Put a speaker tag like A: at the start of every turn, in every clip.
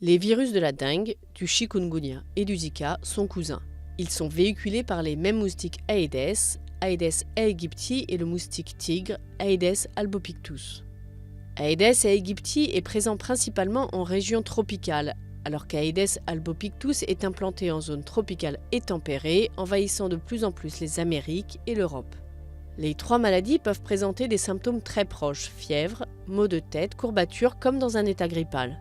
A: Les virus de la dengue, du chikungunya et du Zika sont cousins. Ils sont véhiculés par les mêmes moustiques Aedes, Aedes aegypti et le moustique tigre, Aedes albopictus. Aedes aegypti est présent principalement en région tropicale, alors qu'Aedes albopictus est implanté en zone tropicale et tempérée, envahissant de plus en plus les Amériques et l'Europe. Les trois maladies peuvent présenter des symptômes très proches, fièvre, maux de tête, courbatures, comme dans un état grippal.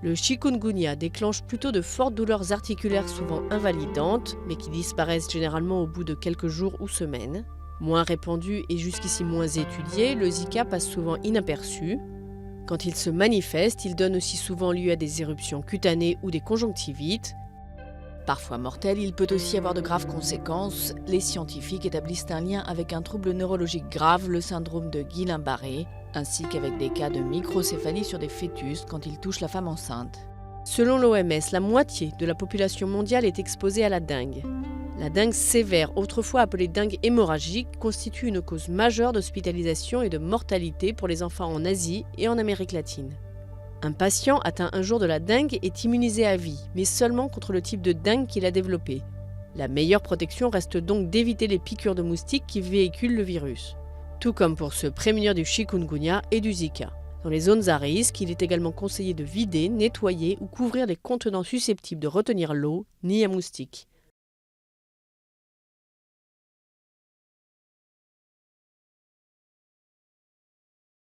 A: Le chikungunya déclenche plutôt de fortes douleurs articulaires souvent invalidantes, mais qui disparaissent généralement au bout de quelques jours ou semaines. Moins répandu et jusqu'ici moins étudié, le Zika passe souvent inaperçu. Quand il se manifeste, il donne aussi souvent lieu à des éruptions cutanées ou des conjonctivites.
B: Parfois mortel, il peut aussi avoir de graves conséquences. Les scientifiques établissent un lien avec un trouble neurologique grave, le syndrome de Guillain-Barré, ainsi qu'avec des cas de microcéphalie sur des fœtus quand il touche la femme enceinte.
A: Selon l'OMS, la moitié de la population mondiale est exposée à la dengue. La dengue sévère, autrefois appelée dengue hémorragique, constitue une cause majeure d'hospitalisation et de mortalité pour les enfants en Asie et en Amérique latine. Un patient atteint un jour de la dengue est immunisé à vie, mais seulement contre le type de dengue qu'il a développé. La meilleure protection reste donc d'éviter les piqûres de moustiques qui véhiculent le virus. Tout comme pour se prémunir du chikungunya et du Zika. Dans les zones à risque, il est également conseillé de vider, nettoyer ou couvrir les contenants susceptibles de retenir l'eau, nids à moustiques.